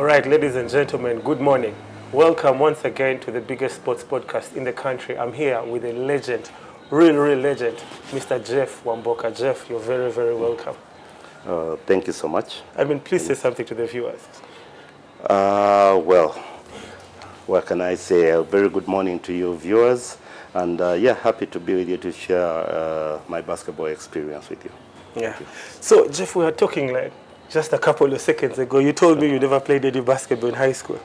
All right, ladies and gentlemen, good morning. Welcome once again to the biggest sports podcast in the country. I'm here with a legend, real legend, Mr. Jeff Wamboko. Jeff, you're very, very welcome. Thank you so much. Please say something to the viewers. Well, what can I say? A very good morning to you viewers. And happy to be with you to share my basketball experience with you. Yeah. So, Jeff, we were talking like just a couple of seconds ago. You told me you never played any basketball in high school.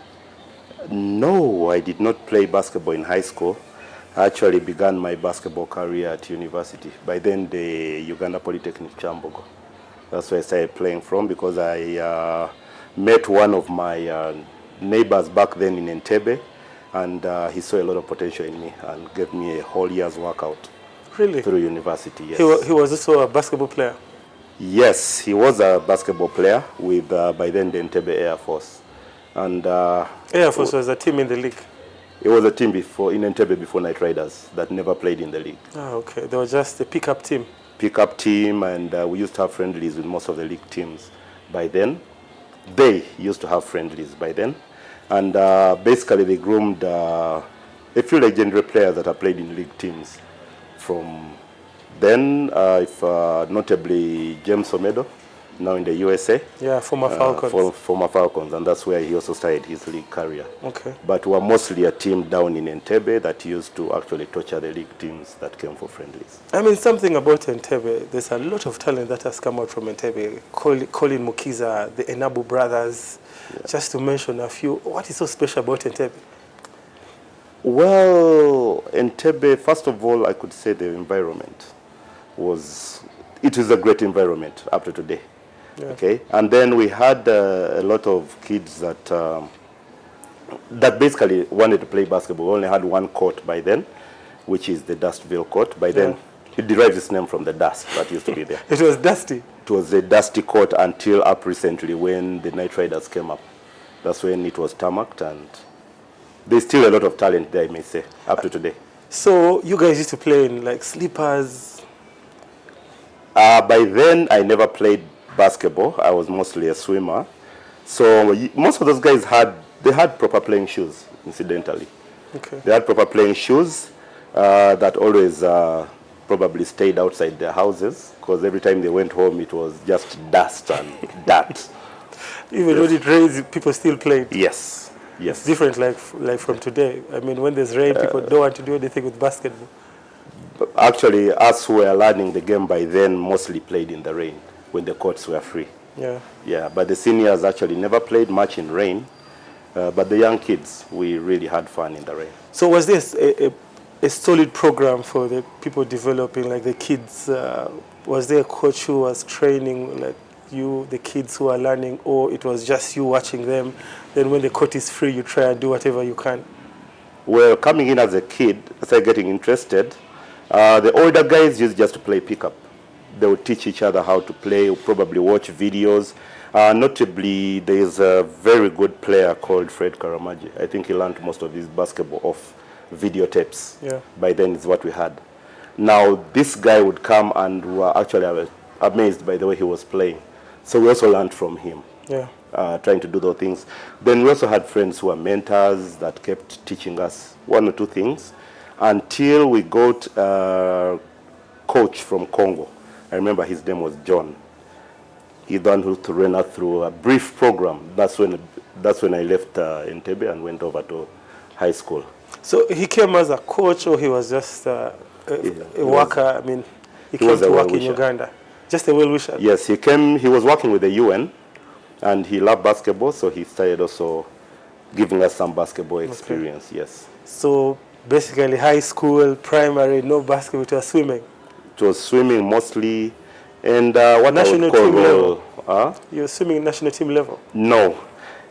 No, I did not play basketball in high school. I actually began my basketball career at university. By then, the Uganda Polytechnic Chambogo. That's where I started playing from because I met one of my neighbors back then in Entebbe, and he saw a lot of potential in me and gave me a whole year's workout. Really? Through university, yes. He was also a basketball player? Yes, he was a basketball player with, by then, the Entebbe Air Force. And Air Force was a team in the league? It was a team before in Entebbe before Night Riders that never played in the league. Oh, okay. They were just a pickup team? Pickup team, and we used to have friendlies with most of the league teams by then. They used to have friendlies by then. And basically they groomed a few legendary players that have played in league teams from then, notably James Omedo, now in the USA. Yeah, former Falcons. Former Falcons, and that's where he also started his league career. Okay. But we're mostly a team down in Entebbe that used to actually torture the league teams that came for friendlies. Something about Entebbe, there's a lot of talent that has come out from Entebbe. Colin Mukiza, the Enabu brothers, just to mention a few. What is so special about Entebbe? Well, Entebbe, first of all, I could say the environment is a great environment up to today. Yeah. Okay, and then we had a lot of kids that basically wanted to play basketball. We only had one court by then, which is the Dustville court. By then, it derives its name from the dust that used to be there. It was dusty? It was a dusty court until up recently when the Night Riders came up. That's when it was tarmacked, and there's still a lot of talent there, I may say, up to today. So you guys used to play in like slippers? By then, I never played basketball. I was mostly a swimmer. So most of those guys had proper playing shoes, incidentally. Okay. They had proper playing shoes that always probably stayed outside their houses, because every time they went home, it was just dust and dirt. Even when it rains, people still played? Yes. Yes. It's different like from today. When there's rain, people don't want to do anything with basketball. Actually, us who were learning the game by then mostly played in the rain when the courts were free. Yeah. Yeah, but the seniors actually never played much in rain. But the young kids, we really had fun in the rain. So was this a solid program for the people developing, like the kids? Was there a coach who was training like you, the kids who are learning, or it was just you watching them? Then when the court is free, you try and do whatever you can? Well, coming in as a kid, I started getting interested. The older guys used just to play pickup. They would teach each other how to play, probably watch videos. Notably, there is a very good player called Fred Karamaji. I think he learned most of his basketball off videotapes. Yeah. By then is what we had. Now, this guy would come and we were actually amazed by the way he was playing. So we also learned from him. Yeah. Trying to do those things. Then we also had friends who were mentors that kept teaching us one or two things until we got a coach from Congo. I remember his name was John. He then who ran us through a brief program. That's when I left Entebbe and went over to high school. So he came as a coach, or he was just a worker? He came to work in Uganda. Just a well-wisher? Yes, he came. He was working with the UN, and he loved basketball, so he started also giving us some basketball experience. Okay. Yes. So basically, high school, primary, no basketball, it was swimming. It was swimming mostly, and what national I would call team level. You were swimming national team level? No.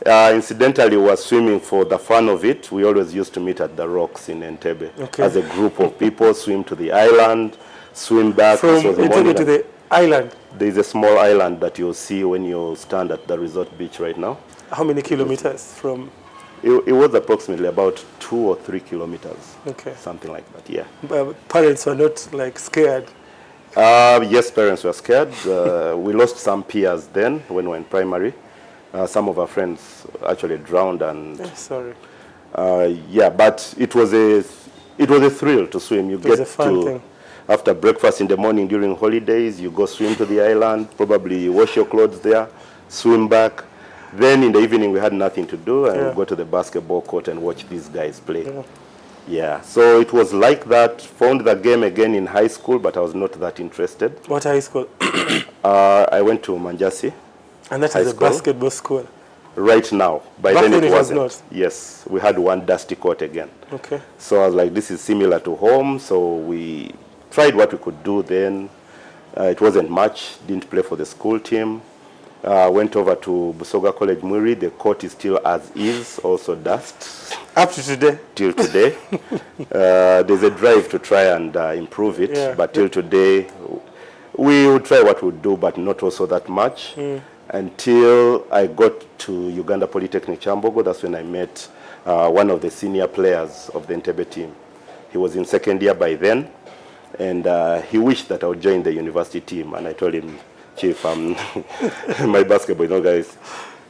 Incidentally, we were swimming for the fun of it. We always used to meet at the rocks in Entebbe as a group of people, swim to the island, swim back. From Entebbe to the island? There is a small island that you'll see when you stand at the resort beach right now. How many kilometers from? It was approximately about 2 or 3 kilometers. Okay. Something like that, yeah. But parents were not scared? Yes, parents were scared. We lost some peers then when we were in primary. Some of our friends actually drowned, and Sorry. yeah, but it was a thrill to swim. You It was get a fun thing. after breakfast in the morning during holidays, you go swim to the island, probably wash your clothes there, swim back. Then in the evening we had nothing to do, and we go to the basketball court and watch these guys play. Yeah, so it was like that. Found the game again in high school, but I was not that interested. What high school? I went to Manjasi. And that High is a school. basketball school. Right now. By Back then then it it was wasn't. not. Yes, we had one dusty court again. Okay. So I was like, this is similar to home. So we tried what we could do then. It wasn't much. Didn't play for the school team. Went over to Busoga College, Muri. The court is still as is, also dust. Up to today? Till today. There's a drive to try and improve it. But till today, we would try what we would do, but not also that much. Until I got to Uganda Polytechnic Chambogo. That's when I met one of the senior players of the Entebbe team. He was in second year by then, and he wished that I would join the university team. And I told him, Chief, my basketball, guys.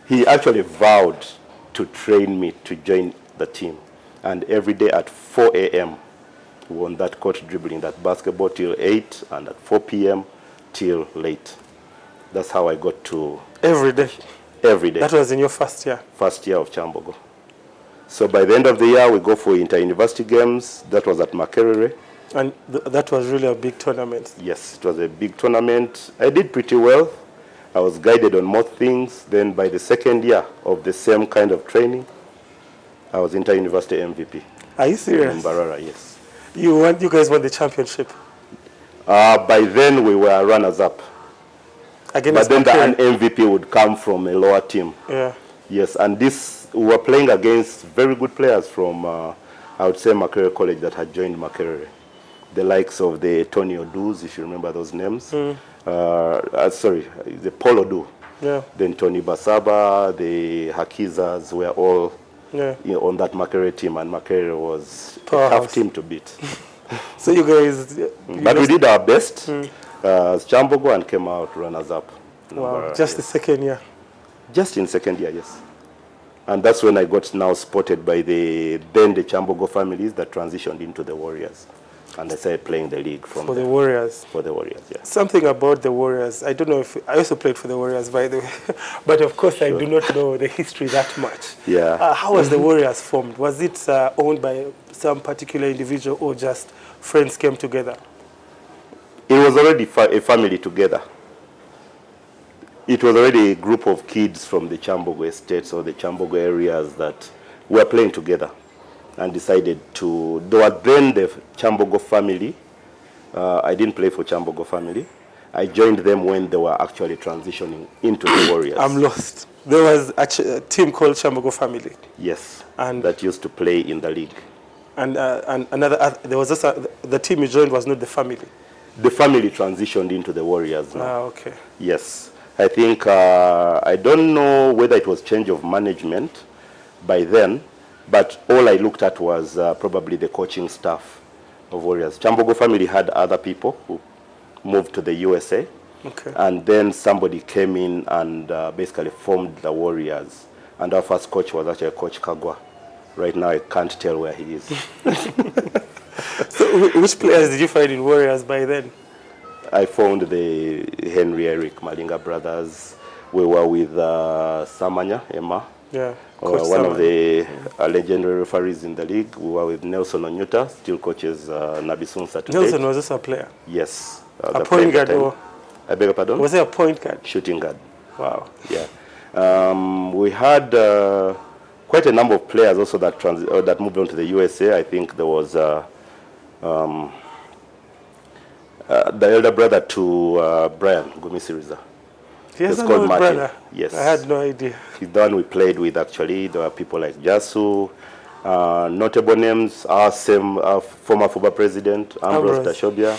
He actually vowed to train me to join the team. And every day at 4 a.m., we were on that court dribbling that basketball till 8, and at 4 p.m. till late. That's how I got to... Every day? Every day. That was in your first year? First year of Chambogo. So by the end of the year, we go for inter-university games. That was at Makerere. And that was really a big tournament? Yes, it was a big tournament. I did pretty well. I was guided on most things. Then by the second year of the same kind of training, I was inter-university MVP. Are you serious? In Mbarara, yes. You guys won the championship? By then, we were runners-up. But then an MVP would come from a lower team. Yeah. Yes, and we were playing against very good players from, I would say, Makerere College that had joined Makerere. The likes of the Tony Odus, if you remember those names. Sorry, the Paul Odu. Yeah. Then Tony Basaba, the Hakizas were all on that Makerere team, and Makerere was a tough team to beat. So you guys... But we did our best as Chambogo and came out runners-up. Wow, just the second year? Just in second year, yes. And that's when I got now spotted by the Chambogo families that transitioned into the Warriors. And I started playing the league from the Warriors. For the Warriors, yeah. Something about the Warriors. I don't know if I also played for the Warriors, by the way, but of course I do not know the history that much. Yeah. How was the Warriors formed? Was it owned by some particular individual, or just friends came together? It was already a family together. It was already a group of kids from the Chambogo estates or the Chambogo areas that were playing together, and decided to... There was then the Chambogo family. I didn't play for Chambogo family. I joined them when they were actually transitioning into the Warriors. I'm lost. There was a team called Chambogo family. Yes, and that used to play in the league. And there was also, the team you joined was not the family. The family transitioned into the Warriors now. Ah, okay. Yes. I think, I don't know whether it was change of management by then, but all I looked at was probably the coaching staff of Warriors. Chambogo family had other people who moved to the USA. Okay. And then somebody came in and basically formed the Warriors. And our first coach was actually Coach Kagwa. Right now I can't tell where he is. So which players did you find in Warriors by then? I found the Henry Eric Malinga brothers. We were with Samanya, Emma. Yeah, one of the legendary referees in the league. We were with Nelson Onyuta, still coaches Nabisunsa today. Nelson was also a player? Yes. A point guard or? I beg your pardon? Was he a point guard? Shooting guard. Wow. Yeah. We had quite a number of players also that moved on to the USA. I think there was the elder brother to Brian Gumisiriza. He has another brother? Yes. I had no idea. He's the one we played with, actually. There were people like Jasu, notable names, our same former FUBA president, Ambrose Dashobia,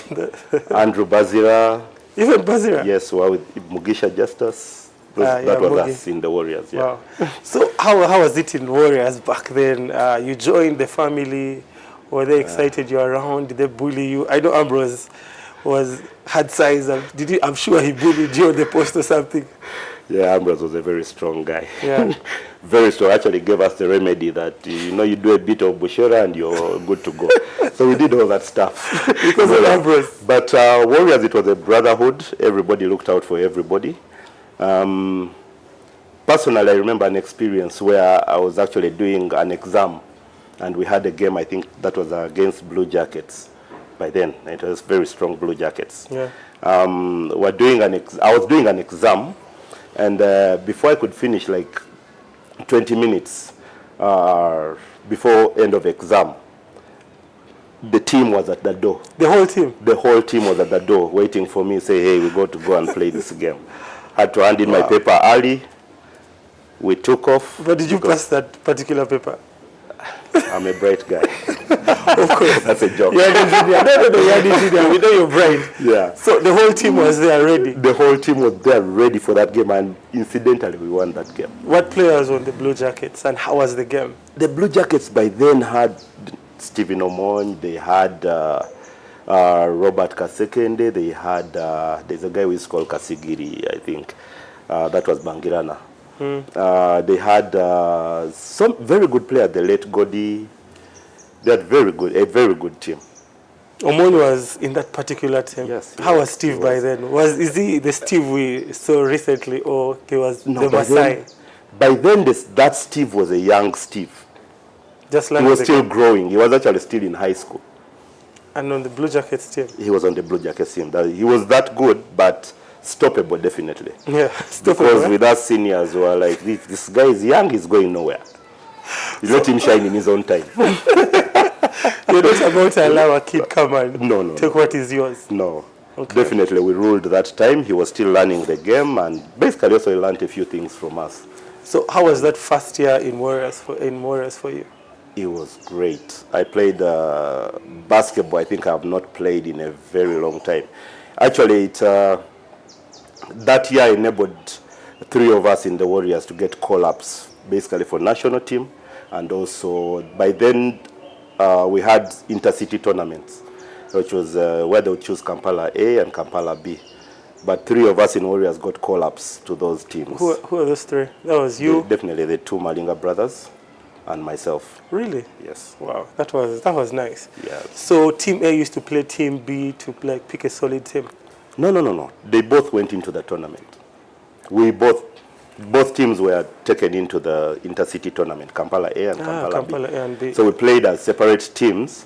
Andrew Bazira. Even Bazira? Yes, we were with Mugisha Justus. That was us in the Warriors. Yeah. Wow. So how was it in Warriors back then? You joined the family. Were they excited you're around? Did they bully you? I know Ambrose had size. And I'm sure he bullied you on the post or something. Yeah, Ambrose was a very strong guy. Yeah. Very strong. Actually gave us the remedy that, you do a bit of bushera and you're good to go. So we did all that stuff. Because of Ambrose. But Warriors, it was a brotherhood. Everybody looked out for everybody. Personally, I remember an experience where I was actually doing an exam, and we had a game, I think that was against Blue Jackets. By then, it was very strong Blue Jackets. Yeah. I was doing an exam, and before I could finish, like 20 minutes before end of exam, the team was at the door. The whole team? The whole team was at the door waiting for me, say, hey, we got to go and play this game. Had to hand in my paper early. We took off. But did you pass that particular paper? I'm a bright guy. Of course. That's a joke. No, we know you're bright. Yeah. So the whole team was there ready? The whole team was there ready for that game, and incidentally, we won that game. What players were on the Blue Jackets, and how was the game? The Blue Jackets by then had Stephen Omon, they had Robert Kasekende, they had, there's a guy who is called Kasigiri, I think. That was Bangirana. They had some very good players, the late Godi. They had a very good team. Omon was in that particular team. Yes. How was Steve by then? Is he the Steve we saw recently, or he was the Masai? By then, that Steve was a young Steve. Just like he was still growing. He was actually still in high school. And on the Blue Jackets team? He was on the Blue Jackets team. He was that good, but stoppable, definitely. Yeah, stoppable. Because with us seniors who are like, this guy is young, he's going nowhere. You let him shine in his own time. You're not about to allow a kid come and take what is yours? No. Okay. Definitely, we ruled that time. He was still learning the game, and basically also he learned a few things from us. So how was that first year in Warriors for you? It was great. I played basketball. I think I have not played in a very long time. Actually, that year enabled 3 of us in the Warriors to get call-ups, basically for national team, and also by then we had intercity tournaments, which was where they would choose Kampala A and Kampala B. But 3 of us in Warriors got call-ups to those teams. Who are those 3? That was you? Definitely the 2 Malinga brothers and myself. Really? Yes. Wow, that was nice. Yeah. So Team A used to play Team B to pick a solid team? No. They both went into the tournament. Both teams were taken into the intercity tournament, Kampala A and Kampala B. A and B. So we played as separate teams,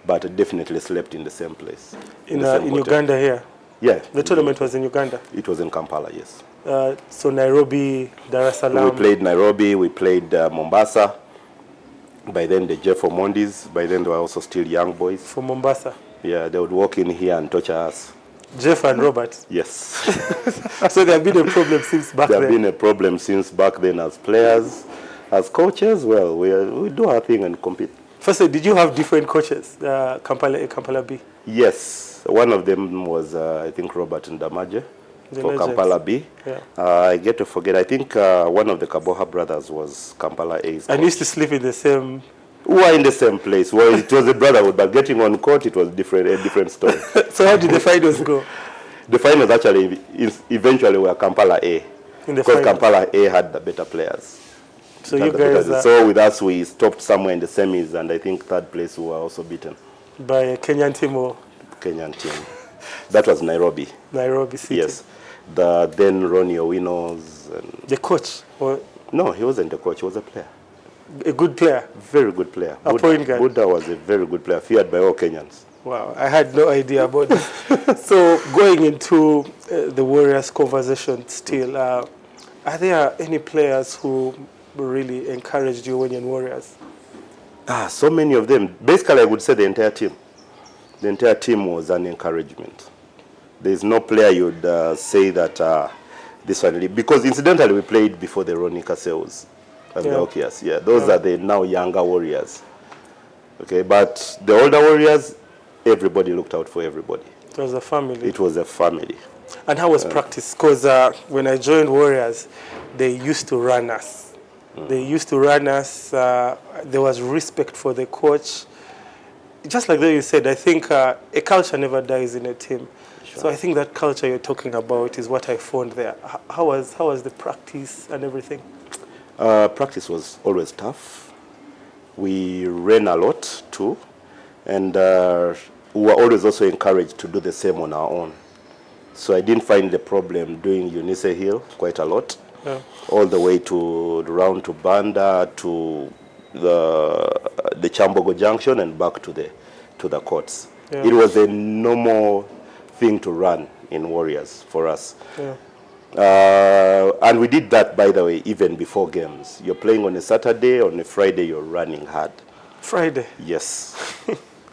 but definitely slept in the same place. In Uganda here? Yeah. The tournament was in Uganda? It was in Kampala, yes. So Nairobi, Dar es Salaam? We played Nairobi, we played Mombasa. By then the Jeff Omondis, by then they were also still young boys. From Mombasa? Yeah, they would walk in here and torture us. Jeff and Robert? Yes. So there have been a problem since back then? There have been a problem since back then as players. As coaches, well, we do our thing and compete. Firstly, did you have different coaches, Kampala A, Kampala B? Yes. One of them was, I think, Robert Ndamaje for Kampala B. Yeah. I get to forget, I think one of the Kaboha brothers was Kampala A's coach. And used to sleep in the same... We were in the same place. Well, it was a brotherhood, but getting on court, it was a different story. So how did the finals go? The finals actually eventually were Kampala A. Because Kampala A had the better players. So you guys... So with us, we stopped somewhere in the semis, and I think third place we were also beaten. By a Kenyan team or? Kenyan team. That was Nairobi. Nairobi City. Yes. Then Ronnie Owinos. The coach? Or? No, he wasn't the coach. He was a player. A good player? Very good player. A point guard? Buddha was a very good player, feared by all Kenyans. Wow, I had no idea about this. So going into the Warriors conversation still, are there any players who really encouraged you when you're in Warriors? So many of them. Basically, I would say the entire team. The entire team was an encouragement. There's no player you would say that this one... Because incidentally, we played before the Ronnie Caseus and the Okias. Yeah, those are the now younger Warriors. Okay, but the older Warriors, everybody looked out for everybody. It was a family. It was a family. And how was practice? Because when I joined Warriors, they used to run us. They used to run us. There was respect for the coach. just like that you said, I think a culture never dies in a team. Sure. So I think that culture you're talking about is what I found there. How was the practice and everything? Practice was always tough. We ran a lot too, and we were always also encouraged to do the same on our own. So I didn't find the problem doing Eunice Hill quite a lot, all the way to round to Banda, to the Chambogo Junction, and back to the courts. Yeah. It was a normal thing to run in Warriors for us. Yeah. And we did that, by the way, even before games. You're playing on a Saturday, on a Friday, you're running hard. Friday? Yes.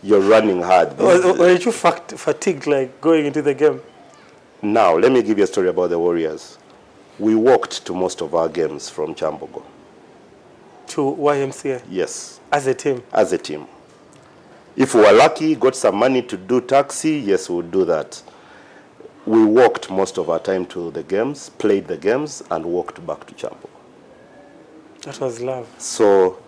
You're running hard. Weren't you fatigued, like, going into the game? Now, let me give you a story about the Warriors. We walked to most of our games from Chambogo. To YMCA? Yes. As a team? As a team. If we were lucky, got some money to do taxi, yes, we would do that. We walked most of our time to the games, played the games, and walked back to Chambogo. That was love. So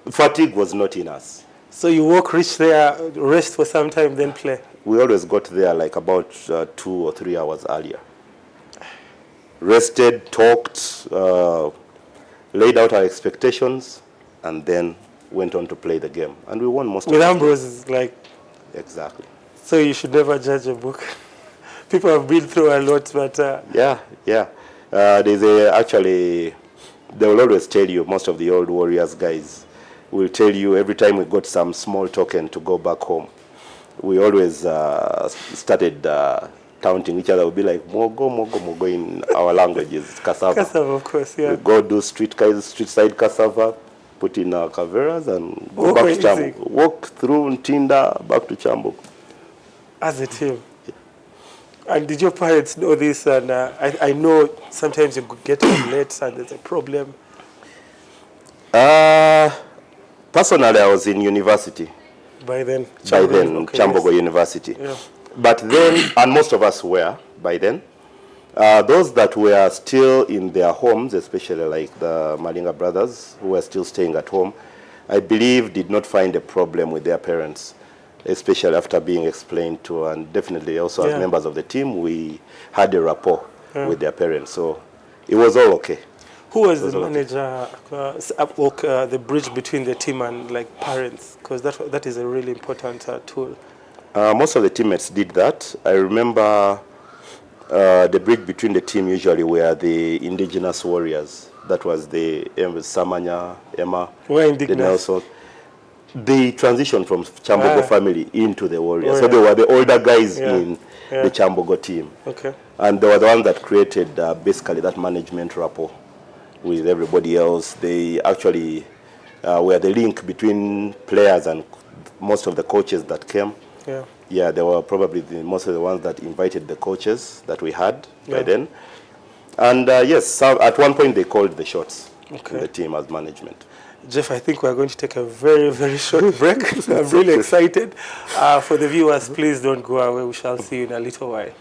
fatigue was not in us. So you walk, reach there, rest for some time, then play? We always got there like about 2 or 3 hours earlier. Rested, talked, laid out our expectations, and then went on to play the game. And we won most of it. With Ambrose, it's like... Exactly. So you should never judge a book. People have been through a lot, but... Yeah. Actually, they will always tell you, most of the old Warriors guys will tell you every time we got some small token to go back home, we always started counting each other. We'll be like, mogo in our languages, cassava. Cassava, of course, yeah. We go do street side cassava, put in our caveras, and go back to Chambogo. Walk through Ntinda, back to Chambogo. As a team? And did your parents know this? And I know sometimes you get home late and there's a problem. Personally, I was in university. By then? Chambogo University. Yeah. But then, and most of us were by then, those that were still in their homes, especially like the Malinga brothers, who were still staying at home, I believe did not find a problem with their parents, especially after being explained to, and definitely also as members of the team, we had a rapport with their parents. So it was all okay. Who was the manager, the bridge between the team and like parents? Because that is a really important tool. Most of the teammates did that. I remember the bridge between the team usually were the indigenous warriors. That was the Samanya, Emma, the Nelson. They transitioned from Chambogo family into the Warriors. So they were the older guys in the Chambogo team. Okay. And they were the ones that created basically that management rapport with everybody else. They actually were the link between players and most of the coaches that came. Yeah, they were probably most of the ones that invited the coaches that we had by then. And yes, at one point they called the shots in the team as management. Jeff, I think we're going to take a very, very short break. I'm really excited. For the viewers, please don't go away. We shall see you in a little while.